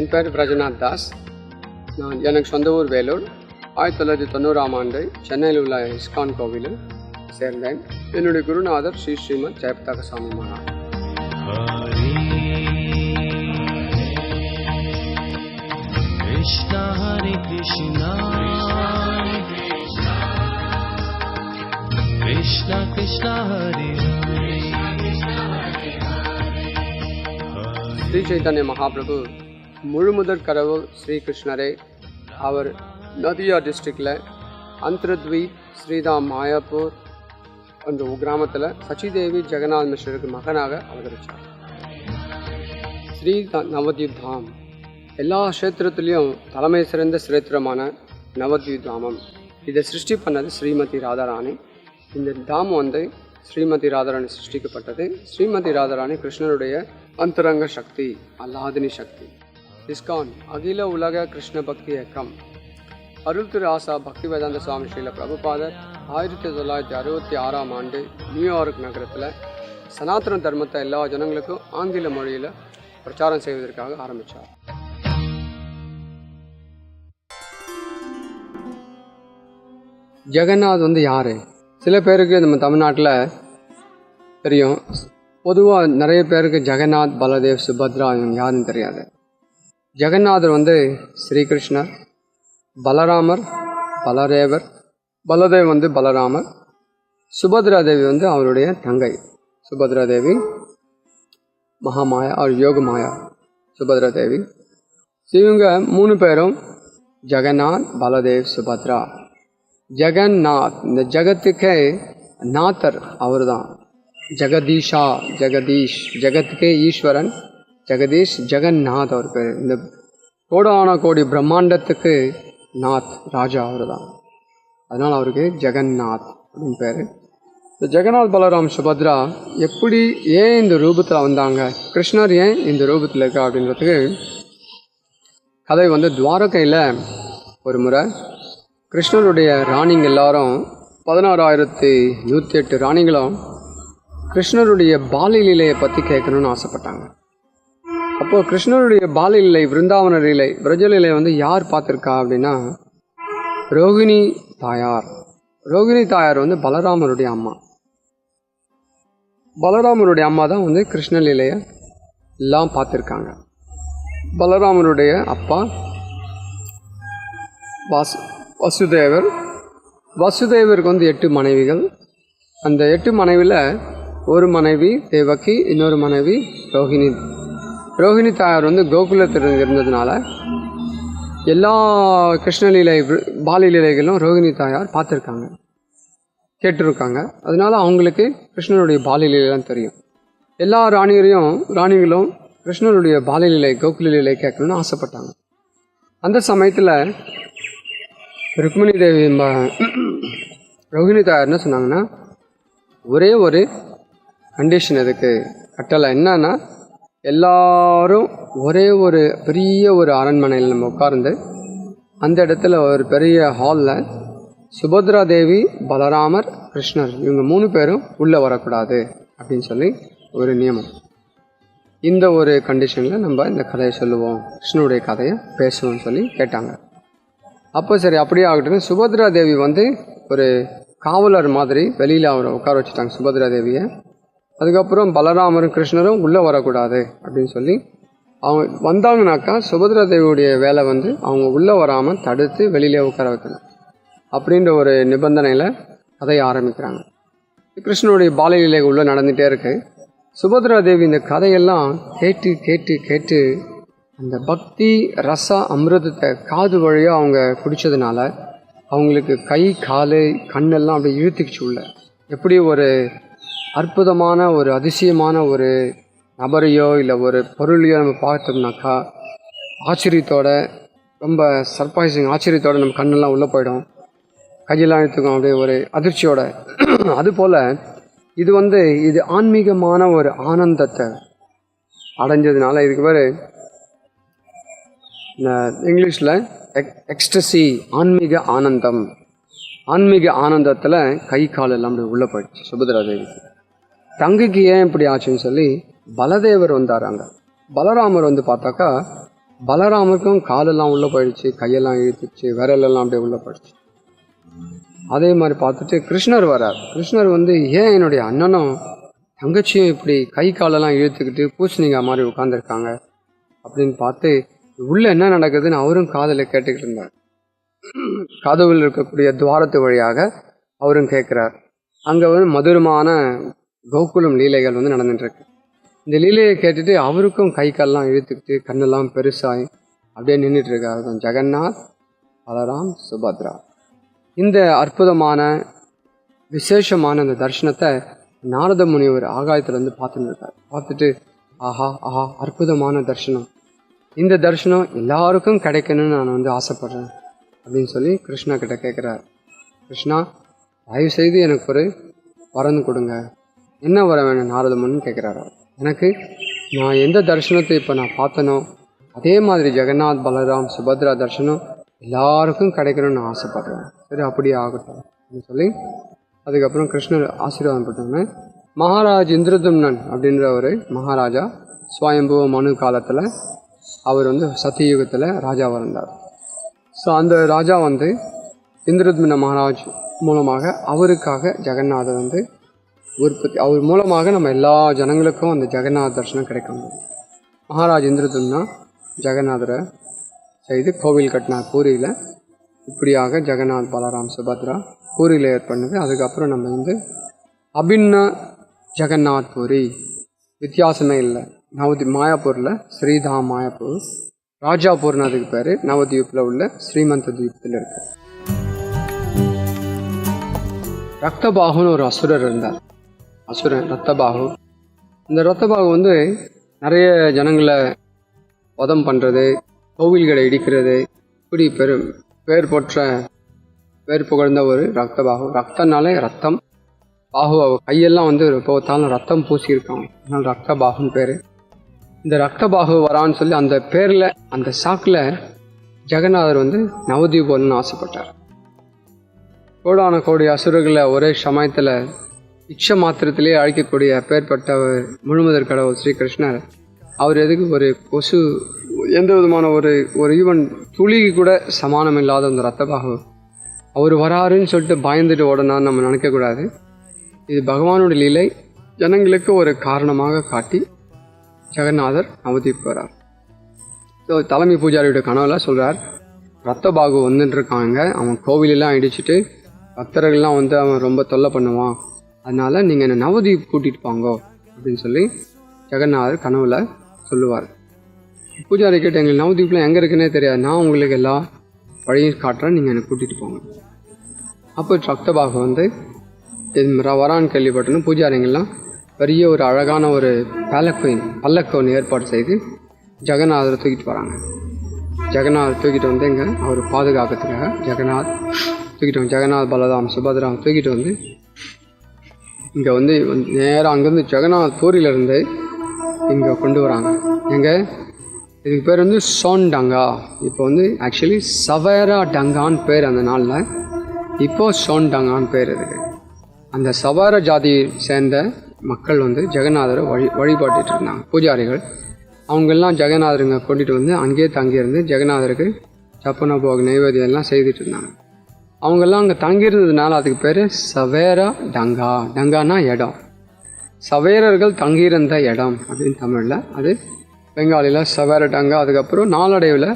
என் பேர் பிரஜநாத் தாஸ். எனக்கு சொந்த ஊர் வேலூர். 1990ஆம் ஆண்டு சென்னையில் உள்ள இஸ்கான் கோவிலில் சேர்ந்தேன். என்னுடைய குருநாதர் ஸ்ரீமத் ஜெயபதாக சாமி மகாராஜ். கிருஷ்ணா ஹரே கிருஷ்ணா கிருஷ்ணா கிருஷ்ணா ஹரே ஹரே. ஸ்ரீ சைத்தன்ய மகாபிரபு முழுமுதற் கடவுள் ஸ்ரீகிருஷ்ணரே. அவர் நதியா டிஸ்ட்ரிக்டில் அந்தர்த்வீப் ஸ்ரீதாம் மாயாப்பூர் என்ற கிராமத்தில் சச்சிதேவி ஜெகநாத் மிஸ்ரருக்கு மகனாக அவதரித்தார். ஸ்ரீ நவத்வீப் தாம் எல்லா க்ஷேத்திரத்துலேயும் தலைமை சிறந்த சிரேத்திரமான நவத்வீப் தாமம். இதை சிருஷ்டி பண்ணது ஸ்ரீமதி ராதாராணி. இந்த தாம் ஸ்ரீமதி ராதாராணி சிருஷ்டிக்கப்பட்டது. ஸ்ரீமதி ராதாராணி கிருஷ்ணருடைய அந்தரங்க சக்தி, அல்லாதினி சக்தி. இஸ்கான் அகில உலக கிருஷ்ண பக்தி இயக்கம். அருள் திரு ஆசா பக்தி வேதாந்த சுவாமி ஸ்ரீல பிரபுபாதர் 1966ஆம் ஆண்டு நியூயார்க் நகரத்தில் சனாதன தர்மத்தை எல்லா ஜனங்களுக்கும் ஆங்கில மொழியில் பிரச்சாரம் செய்வதற்காக ஆரம்பித்தார். ஜெகநாத் யார்? சில பேருக்கு நம்ம தமிழ்நாட்டில் தெரியும். பொதுவாக நிறைய பேருக்கு ஜெகநாத், பலதேவ், சுபத்ரா இவங்க யாருன்னு தெரியாது. ஜெகநாதர் ஸ்ரீகிருஷ்ணர், பலராமர் பலதேவர், பலதேவ் பலராமர், சுபத்ரா தேவி அவருடைய தங்கை. சுபத்ரா தேவி மகாமாயா, அவர் யோகமாயா சுபத்ரா தேவி. இவங்க 3 பேரும் ஜெகநாத், பலதேவ், சுபத்ரா. ஜெகநாத் இந்த ஜகத்துக்கே நாத்தர் அவர் தான். ஜெகதீஷா, ஜெகதீஷ், ஜெகத்துக்கே ஈஸ்வரன் ஜெகதீஷ். ஜெகநாத் அவர் பேர். இந்த கோடான கோடி பிரம்மாண்டத்துக்கு நாத், ராஜா அவர் தான். அதனால் அவருக்கு ஜெகநாத் அப்படின்னு பேர். இந்த ஜெகநாத், பலராம், சுபத்ரா எப்படி ஏன் இந்த ரூபத்தில் வந்தாங்க, கிருஷ்ணர் ஏன் இந்த ரூபத்தில் இருக்கா அப்படின்றதுக்கு கதை துவாரகையில் ஒரு முறை கிருஷ்ணருடைய ராணிங்க எல்லாரும் 16,108 ராணிகளும் கிருஷ்ணருடைய பாலலீலையை பற்றி கேட்கணும்னு ஆசைப்பட்டாங்க. அப்போது கிருஷ்ணருடைய பாலலீலை, விருந்தாவன லீலை, பிரஜலீலை யார் பார்த்துருக்கா அப்படின்னா ரோகிணி தாயார். ரோகிணி தாயார் பலராமருடைய அம்மா. பலராமருடைய அம்மா தான் கிருஷ்ணலீலையை எல்லாம் பார்த்துருக்காங்க. பலராமருடைய அப்பா வசுதேவர். வசுதேவருக்கு 8 மனைவிகள். அந்த 8 மனைவியில் ஒரு மனைவி தேவகி, இன்னொரு மனைவி ரோஹிணி. ரோஹிணி தாயார் கோகுலத்தில் இருந்ததுனால எல்லா கிருஷ்ணலீலை, பாலலீலைகளும் ரோஹிணி தாயார் பார்த்துருக்காங்க, கேட்டிருக்காங்க. அதனால அவங்களுக்கு கிருஷ்ணனுடைய பாலலீலைலாம் தெரியும். எல்லா ராணிகளும் கிருஷ்ணனுடைய பாலலீலை, கோகுலலீலை கேட்கணும்னு ஆசைப்பட்டாங்க. அந்த சமயத்தில் ருக்மிணி தேவி ரோஹிணி தாயார் என்ன சொன்னாங்கன்னா, ஒரே ஒரு கண்டிஷன், இதுக்கு கட்டளை என்னன்னா, எல்லாரும் ஒரே ஒரு பெரிய ஒரு அரண்மனையில் நம்ம உட்கார்ந்து அந்த இடத்துல ஒரு பெரிய ஹாலில் சுபத்ரா தேவி, பலராமர், கிருஷ்ணர் இவங்க 3 பேரும் உள்ளே வரக்கூடாது அப்படின்னு சொல்லி ஒரு நியமம். இந்த ஒரு கண்டிஷனில் நம்ம இந்த கதையை சொல்லுவோம், கிருஷ்ணனுடைய கதையை பேசுவோம்னு சொல்லி கேட்டாங்க. அப்போ சரி அப்படியே ஆகட்டும். சுபத்ரா தேவி ஒரு காவலர் மாதிரி வெளியில் அவரை உட்கார வச்சுட்டாங்க, சுபத்ரா தேவியை. அதுக்கப்புறம் பலராமரும் கிருஷ்ணரும் உள்ளே வரக்கூடாது அப்படின்னு சொல்லி அவங்க வந்தாங்கனாக்கா சுபத்ரா தேவியுடைய வேலை அவங்க உள்ளே வராமல் தடுத்து வெளியிலே உட்கார வைக்கணும் அப்படின்ற ஒரு நிபந்தனையில் கதையை ஆரம்பிக்கிறாங்க. கிருஷ்ணனுடைய பாலலீலை உள்ளே நடந்துகிட்டே இருக்கு. சுபத்ரா தேவி இந்த கதையெல்லாம் கேட்டு கேட்டு கேட்டு அந்த பக்தி ரச அமிர்தத்தை காது வழியாக அவங்க குடித்ததுனால அவங்களுக்கு கை, கால், கண்ணெல்லாம் அப்படியே இழுத்துக்கிச்சு உள்ள. எப்படி ஒரு அற்புதமான, ஒரு அதிசயமான ஒரு நபரையோ இல்லை ஒரு பொருளையோ நம்ம பார்த்தோம்னாக்கா ஆச்சரியத்தோட, ரொம்ப சர்ப்ரைசிங் ஆச்சரியத்தோடு நம்ம கண்ணெல்லாம் உள்ளே போயிடும், கையெல்லாம் எடுத்துக்கும் அப்படியே ஒரு அதிர்ச்சியோட. அதுபோல் இது இது ஆன்மீகமான ஒரு ஆனந்தத்தை அடைஞ்சதுனால இதுக்கு பேர் இங்கிலீஷில் எக்ஸ்டசி, ஆன்மீக ஆனந்தம். ஆன்மீக ஆனந்தத்தில் கை கால் எல்லாம் அப்படி உள்ளே போயிடுச்சு சுபத்ரா தேவி. தங்கைக்கு ஏன் இப்படி ஆச்சுன்னு சொல்லி பலதேவர் வந்தாராங்க. பலராமர் பார்த்தாக்கா பலராமருக்கும் காலெல்லாம் உள்ளே போயிடுச்சு, கையெல்லாம் இழுத்துச்சு, விரலெல்லாம் அப்படியே உள்ளே போயிடுச்சு. அதே மாதிரி பார்த்துட்டு கிருஷ்ணர் வரார். கிருஷ்ணர் வந்து ஏன் என்னுடைய அண்ணனும் தங்கச்சியும் இப்படி கை காலெல்லாம் இழுத்துக்கிட்டு பூசணிக்காய் மாதிரி உட்காந்துருக்காங்க அப்படின்னு பார்த்து உள்ளே என்ன நடக்குதுன்னு அவரும் காதில் கேட்டுக்கிட்டு இருந்தார். கதவில் இருக்கக்கூடிய துவாரத்து வழியாக அவரும் கேட்குறார். அங்கே வந்து மதுரமான கோகுலம் லீலைகள் வந்து நடந்துட்டுருக்கு. இந்த லீலையை கேட்டுட்டு அவருக்கும் கை காலெல்லாம் இழுத்துக்கிட்டு கண்ணெல்லாம் பெருசாகி அப்படியே நின்றுட்டு இருக்காரு தான் ஜெகநாத், பலராம், சுபத்ரா. இந்த அற்புதமான விசேஷமான இந்த தரிசனத்தை நாரத முனிவர் ஆகாயத்துலேருந்து பார்த்துன்னு இருக்கார். பார்த்துட்டு ஆஹா ஆஹா அற்புதமான தரிசனம், இந்த தரிசனம் எல்லாருக்கும் கிடைக்கணும்னு நான் வந்து ஆசைப்பட்றேன் அப்படின்னு சொல்லி கிருஷ்ணா கிட்ட கேட்குறார். கிருஷ்ணா, தயவுசெய்து எனக்கு ஒரு வரம் கொடுங்க. என்ன வரம் வேணும் நாரத முனின்னு கேட்குறாரு. எனக்கு நான் எந்த தரிசனத்தை இப்போ நான் பார்த்தனோ அதே மாதிரி ஜெகநாத், பலராம், சுபத்ரா தரிசனம் எல்லாருக்கும் கிடைக்கணும்னு நான் ஆசைப்பட்றேன். சரி, அப்படியே ஆகட்டும் அப்படின்னு சொல்லி அதுக்கப்புறம் கிருஷ்ணர் ஆசீர்வாதம் பண்ணோன்னே மகாராஜ் இந்திரதும்னன் அப்படின்ற ஒரு மகாராஜா ஸ்வயம்புவ மனு காலத்தில் அவர் வந்து சத்தியுகத்தில் ராஜாவாக இருந்தார். ஸோ அந்த ராஜா வந்து இந்திரதும்ன மகாராஜ் மூலமாக அவருக்காக ஜெகநாதர் வந்து உற்பத்தி, அவர் மூலமாக நம்ம எல்லா ஜனங்களுக்கும் அந்த ஜெகநாத தரிசனம் கிடைக்கும். மகாராஜ் இந்திரதும்னா ஜெகநாதரை செய்து கோவில் கட்டினார் பூரியில். இப்படியாக ஜெகநாத், பலராம், சுபத்ரா பூரியில் ஏற்பண்ணது. அதுக்கப்புறம் நம்ம வந்து அபின்ன ஜெகநாத் பூரி, வித்தியாசமே இல்லை. மாயாப்பூரில் ஸ்ரீதாம் மாயாப்பூர், ராஜாப்பூர்னு அதுக்கு பேர் நவதீப்பில் உள்ள ஸ்ரீமந்த தீபத்தில் இருக்கு. ரத்தபாகுன்னு ஒரு அசுரர் இருந்தார். அசுரன் ரத்தபாகு. இந்த ரத்தபாகு வந்து நிறைய ஜனங்களை வதம் பண்ணுறது, கோவில்களை இடிக்கிறது, இப்படி பேர் புகழ்ந்த ஒரு ரத்தபாகு. ரத்தனாலே ரத்தம், பாகு கையெல்லாம் வந்து போத்தாலும் ரத்தம் பூசியிருக்காங்க, அதனால் ரத்தபாகுன்னு பேர். இந்த ரத்தபாகு வரான்னு சொல்லி அந்த பேரில் அந்த சாக்கில் ஜெகநாதர் வந்து நவதீபம்னு ஆசைப்பட்டார். கோடான கோடி அசுரர்களை ஒரே சமயத்தில் இச்ச மாத்திரத்திலே அழிக்கக்கூடிய பேர்பட்டவர் முழுமுதற் கடவுள் ஸ்ரீகிருஷ்ணர். அவர் எதுக்கு ஒரு கொசு, எந்த விதமான ஒரு ஈவன் துளிக்கு கூட சமானம் இல்லாத அந்த ரத்தபாகு அவர் வராருன்னு சொல்லிட்டு பயந்துட்டு ஓடனான்னு நம்ம நினைக்கக்கூடாது. இது பகவானுடைய லீலை, ஜனங்களுக்கு ஒரு காரணமாக காட்டி ஜெகநாதர் நவதீப் வரார். ஸோ தலைமை பூஜாரியோட கனவுல சொல்கிறார், ரத்தபாகு வந்துட்டு இருக்காங்க, அவன் கோவிலெல்லாம் இடிச்சிட்டு பக்தர்கள்லாம் வந்து அவன் ரொம்ப தொல்லை பண்ணுவான், அதனால நீங்கள் என்னை நவதீப் கூட்டிகிட்டு போங்கோ அப்படின்னு சொல்லி ஜெகநாதர் கனவுல சொல்லுவார். பூஜாரி கேட்டு எங்களுக்கு நவதீப்லாம் எங்கே இருக்குன்னே தெரியாது, நான் உங்களுக்கு எல்லா வழியும் காட்டுறேன், நீங்கள் என்னை கூட்டிகிட்டு போங்க. அப்போ ரத்தபாகு வந்து வரான்னு கேள்விப்பட்டோன்னு பூஜாரிங்கெல்லாம் பெரிய ஒரு அழகான ஒரு பல்லக்கு ஒன்று ஏற்பாடு செய்து ஜெகநாதரை தூக்கிட்டு வராங்க. ஜெகநாதர் தூக்கிட்டு வந்து எங்கே அவர் பாதுகாக்கிறதுக்காக ஜெகநாத், பலராம், சுபத்ராம் தூக்கிட்டு வந்து இங்கே வந்து நேராக அங்கேருந்து ஜெகநாத் பூரியிலேருந்து இங்கே கொண்டு வராங்க. எங்கே இதுக்கு பேர் வந்து சோன் டங்கா. இப்போ வந்து ஆக்சுவலி சவேரா டங்கான்னு பேர் அந்த நாளில், இப்போது சோன் டங்கான்னு பேர் இருக்கு. அந்த சவார ஜாதியை சேர்ந்த மக்கள் வந்து ஜெகநாதரை வழிபாட்டுட்டு இருந்தாங்க. பூஜாரிகள் அவங்கெல்லாம் ஜெகநாதருங்க கொண்டுட்டு வந்து அங்கேயே தங்கியிருந்து ஜெகநாதருக்கு சப்பன போக நைவேத்தியம் எல்லாம் செய்துட்டு இருந்தாங்க. அவங்கெல்லாம் அங்கே தங்கியிருந்ததுனால அதுக்கு பேர் சவேரா டங்கா. டங்கானா இடம், சவேரர்கள் தங்கியிருந்த இடம் அப்படின்னு தமிழில், அது பெங்காலியில் சவேர டங்கா. அதுக்கப்புறம் நாளடைவில்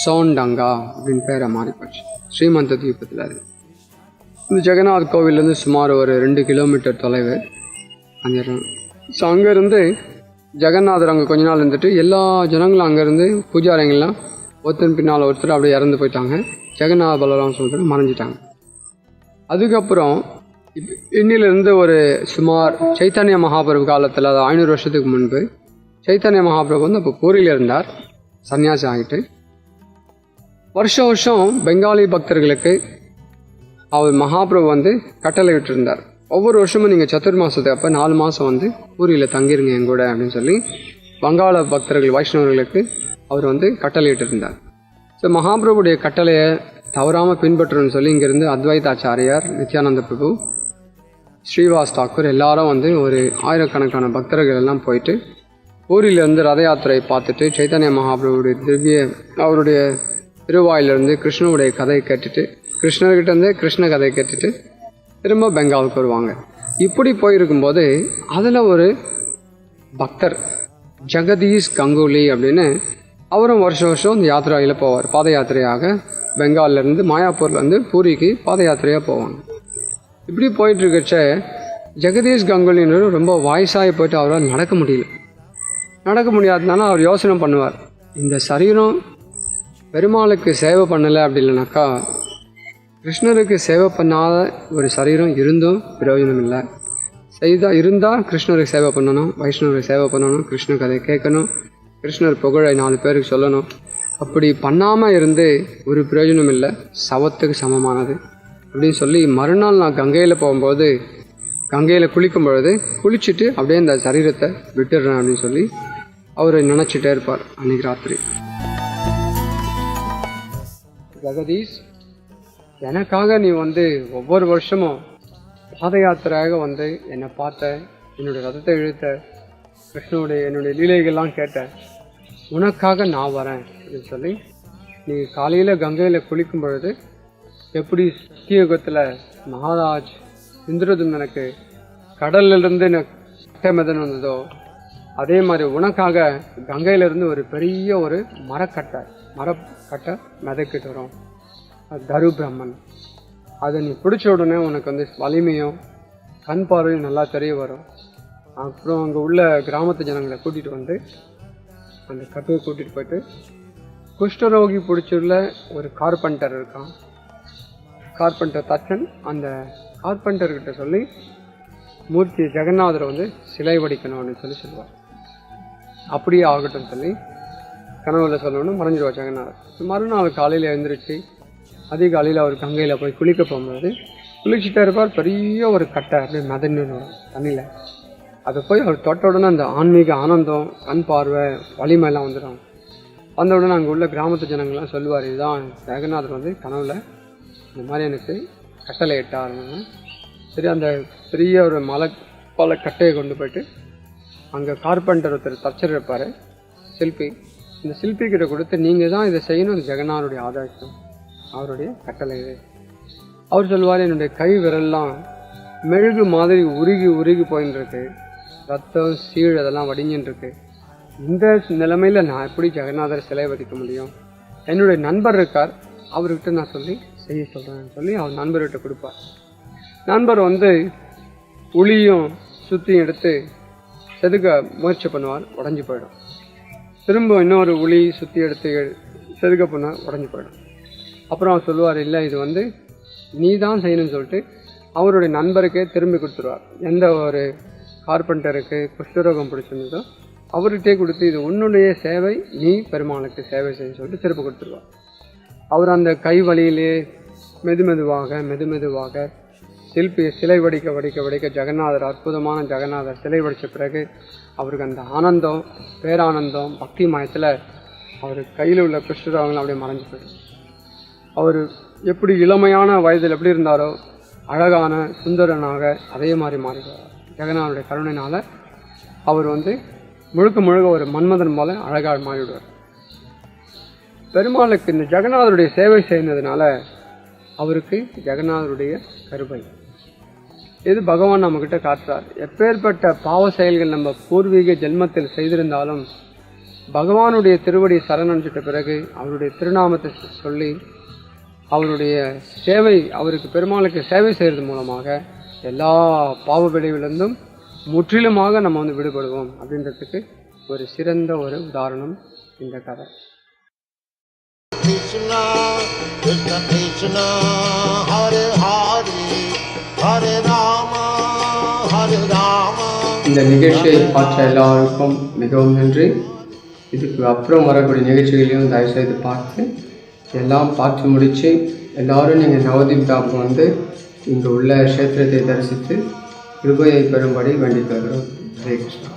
சோன் டங்கா அப்படின்னு பேரை மாறி போச்சு. ஸ்ரீமந்த தீபத்தில் அது இந்த ஜெகநாத் கோவிலேருந்து சுமார் ஒரு 2 கிலோமீட்டர் தொலைவு அந்த இடம். ஸோ அங்கேருந்து ஜெகநாதர் அங்கே கொஞ்ச நாள் இருந்துட்டு எல்லா ஜனங்களும் அங்கேருந்து பூஜாரிங்கள்லாம் ஒருத்தர் பின்னால் ஒருத்தர் அப்படியே இறந்து போயிட்டாங்க. ஜெகநாத பலராம் சொல்லிட்டு மறைஞ்சிட்டாங்க. அதுக்கப்புறம் இன்னிலிருந்து ஒரு சுமார் சைத்தன்ய மகாபிரபு காலத்தில், அது 500 வருஷத்துக்கு முன்பு சைத்தன்ய மகாபிரபு வந்து அப்போ பூரியில் இருந்தார், சன்னியாசி ஆகிட்டு. வருஷம் பெங்காலி பக்தர்களுக்கு அவர் மகாபிரபு வந்து கட்டளை விட்டுருந்தார், ஒவ்வொரு வருஷமும் நீங்கள் சத்துர் மாதத்துக்கு அப்போ 4 மாதம் வந்து பூரியில் தங்கிருங்க என் கூட அப்படின்னு சொல்லி வங்காள பக்தர்கள் வைஷ்ணவர்களுக்கு அவர் வந்து கட்டளையிட்டு இருந்தார். ஸோ மகாபிரபுடைய கட்டளையை தவறாமல் பின்பற்றணும்னு சொல்லி இங்கேருந்து அத்வைதாச்சாரியார், நித்யானந்த பிரபு, ஸ்ரீவாஸ் தாக்கூர் எல்லாரும் வந்து ஒரு ஆயிரக்கணக்கான பக்தர்கள் எல்லாம் போயிட்டு பூரியிலேருந்து ரத யாத்திரை பார்த்துட்டு சைத்தன்ய மகாபிரபுடைய அவருடைய திருவாயிலிருந்து கிருஷ்ணனுடைய கதை கேட்டுட்டு கிருஷ்ணர்கிட்டேருந்து கிருஷ்ண கதை கேட்டுட்டு திரும்ப பெங்காலுக்கு வருவாங்க. இப்படி போயிருக்கும்போது அதில் ஒரு பக்தர் ஜெகதீஷ் கங்குலி அப்படின்னு அவரும் வருஷம் இந்த யாத்திரையில் போவார். பாத யாத்திரையாக பெங்கால்லேருந்து மாயாப்பூர்லேருந்து பூரிக்கு பாத யாத்திரையாக போவாங்க. இப்படி போயிட்டுருக்கச்ச ஜெகதீஷ் கங்குலின்னு ரொம்ப வயசாகி போயிட்டு அவரால் நடக்க முடியாததுனால அவர் யோசனை பண்ணுவார், இந்த சரீரம் பெருமாளுக்கு சேவை பண்ணலை அப்படி இல்லைனாக்கா கிருஷ்ணருக்கு சேவை பண்ணாத ஒரு சரீரம் இருந்தும் பிரயோஜனம் இல்லை. இருந்தால் கிருஷ்ணருக்கு சேவை பண்ணணும், வைஷ்ணவருக்கு சேவை பண்ணணும், கிருஷ்ண கதை கேட்கணும், கிருஷ்ணர் புகழை 4 பேருக்கு சொல்லணும். அப்படி பண்ணாமல் இருந்து ஒரு பிரயோஜனம் இல்லை, சவத்துக்கு சமமானது அப்படின்னு சொல்லி மறுநாள் நான் கங்கையில் போகும்போது கங்கையில் குளிக்கும் பொழுது குளிச்சுட்டு அப்படியே இந்த சரீரத்தை விட்டுடுறேன் அப்படின்னு சொல்லி அவர் நினச்சிட்டே இருப்பார். அன்றைக்கி ராத்திரி ஜெகதீஷ், எனக்காக நீ ஒவ்வொரு வருஷமும் பாத யாத்திரையாக என்னை பார்த்த, என்னுடைய ரதத்தை இழுத்த, என்னுடைய லீலைகள்லாம் கேட்ட, உனக்காக நான் வரேன் அப்படின்னு சொல்லி நீ காலையில் கங்கையில் குளிக்கும் பொழுது எப்படி சத்தியுகத்தில் மகாராஜ் இந்திரதும்னனுக்கு கடல்லிருந்து கட்டை மிதன் வந்ததோ அதே மாதிரி உனக்காக கங்கையிலிருந்து ஒரு பெரிய ஒரு மரக்கட்டை மிதக்கிட்டு வரும், தரு பிரம்மன். அதை நீ பிடிச்ச உடனே உனக்கு வலிமையும் கண் பார்வையும் நல்லா தெரிய வரும். அப்புறம் அங்கே உள்ள கிராமத்து ஜனங்களை கூட்டிகிட்டு அந்த கட்டையை கூட்டிகிட்டு போயிட்டு குஷ்டரோகி பிடிச்சுள்ள ஒரு கார்பெண்டர் இருக்கான், கார்பெண்டர் தச்சன். அந்த கார்பெண்டர்கிட்ட சொல்லி மூர்த்தி ஜெகநாதரை சிலை வடிக்கணும் அப்படின்னு சொல்லுவார். அப்படியே ஆகட்டும் சொல்லி கனவுல சொல்லணும்னு மறைஞ்சிடுவார் ஜெகநாதர். மறுநாள் காலையில் எழுந்திரிச்சு அதிகாலையில் அவர் கங்கையில் போய் குளிக்க போகும்போது குளிச்சுட்டே இருப்பார். பெரிய ஒரு கட்டை அப்படியே மிதன்னு தண்ணியில். அதை போய் அவர் தொட்ட உடனே அந்த ஆன்மீக ஆனந்தம், கண் பார்வை, வலிமையெல்லாம் வந்துடும். வந்த உடனே அங்கே உள்ள கிராமத்து ஜனங்கள்லாம் சொல்லுவார், இதுதான் ஜெகநாதர் கனவுல இந்த மாதிரி எனக்கு கட்டளை இட்டாருன்னு. சரி, அந்த பெரிய ஒரு பல கட்டையை கொண்டு போயிட்டு அங்கே கார்பெண்டர் ஒருத்தர் தச்சர் இருப்பார், சிற்பி. இந்த சிற்பிக்கிட்ட கொடுத்து நீங்கள் தான் இதை செய்யணும், ஜெகநாதருடைய ஆதர்சம், அவருடைய கட்டளை இது. அவர் சொல்லுவார், என்னுடைய கை விரல்லாம் மெழுகு மாதிரி உருகி போயின்னு இருக்கு, ரத்தம் சீழ் அதெல்லாம் வடிஞ்சின்னு இருக்கு. இந்த நிலைமையில் நான் எப்படி ஜெகநாதர் சிலை வடிக்க முடியும்? என்னுடைய நண்பர் இருக்கார், அவர்கிட்ட நான் சொல்லி செய்ய சொல்கிறேன்னு சொல்லி அவர் நண்பர்கிட்ட கொடுப்பார். நண்பர் உளியும் சுற்றியும் எடுத்து செதுக்க முயற்சி பண்ணுவார், உடஞ்சி போயிடும். திரும்ப இன்னொரு உளி சுற்றி எடுத்து செதுக்க பண்ணால் உடஞ்சி போயிடும். அப்புறம் அவர் சொல்லுவார், இல்லை இது நீ தான் செய்யணும்னு சொல்லிட்டு அவருடைய நண்பருக்கே திரும்பி கொடுத்துருவார். எந்த ஒரு கார்பெண்டருக்கு குஷ்டரோகம் பிடிச்சிருந்ததோ அவர்கிட்டே கொடுத்து, இது உன்னுடைய சேவை, நீ பெருமாளுக்கு சேவை செய்ய சொல்லிட்டு திருப்பி கொடுத்துருவார். அவர் அந்த கை வழியிலே மெதுமெதுவாக சிற்பியை சிலை வடிக்க ஜெகநாதர், அற்புதமான ஜெகநாதர் சிலை வடித்த பிறகு அவருக்கு அந்த ஆனந்தம், பேரானந்தம், பக்தி மயத்தில் அவர் கையில் உள்ள குஷ்டரோகங்கள் அப்படியே மறைஞ்சு போயிடும். அவர் எப்படி இளமையான வயதில் எப்படி இருந்தாரோ அழகான சுந்தரனாக அதே மாதிரி மாறிடுவார். ஜெகநாதருடைய கருணையினால் அவர் முழுக்க ஒரு மன்மதன் போல அழகாக மாறிவிடுவார். பெருமாளுக்கு இந்த ஜெகநாதருடைய சேவை செய்ததுனால அவருக்கு ஜெகநாதருடைய கருபை இது பகவான் நம்மக்கிட்ட காட்டுறார். எப்பேற்பட்ட பாவ செயல்கள் நம்ம பூர்வீக ஜென்மத்தில் செய்திருந்தாலும் பகவானுடைய திருவடி சரணடைஞ்சிட்ட பிறகு அவருடைய திருநாமத்தை சொல்லி அவருடைய சேவை, அவருக்கு பெருமாளுக்கு சேவை செய்கிறது மூலமாக எல்லா பாவ விளைவிலிருந்தும் முற்றிலுமாக நம்ம விடுபடுவோம் அப்படின்றதுக்கு ஒரு சிறந்த ஒரு உதாரணம் இந்த கதை. Krishna, Krishna Krishna, Hare Hare, Hare Rama, Hare Rama. இந்த நிகழ்ச்சியை பார்த்த எல்லாருக்கும் மிகவும் நன்றி. இதுக்கு அப்புறம் வரக்கூடிய நிகழ்ச்சிகளையும் தயவுசெய்து பார்த்து எல்லாம் பார்த்து முடித்து எல்லோரும் நீங்கள் நவதீப்காவுக்கு இங்கே உள்ள க்ஷேத்திரத்தை தரிசித்து கிருபையை பெறும்படி வேண்டிக் கொள்கிறோம். ஹரே கிருஷ்ணா.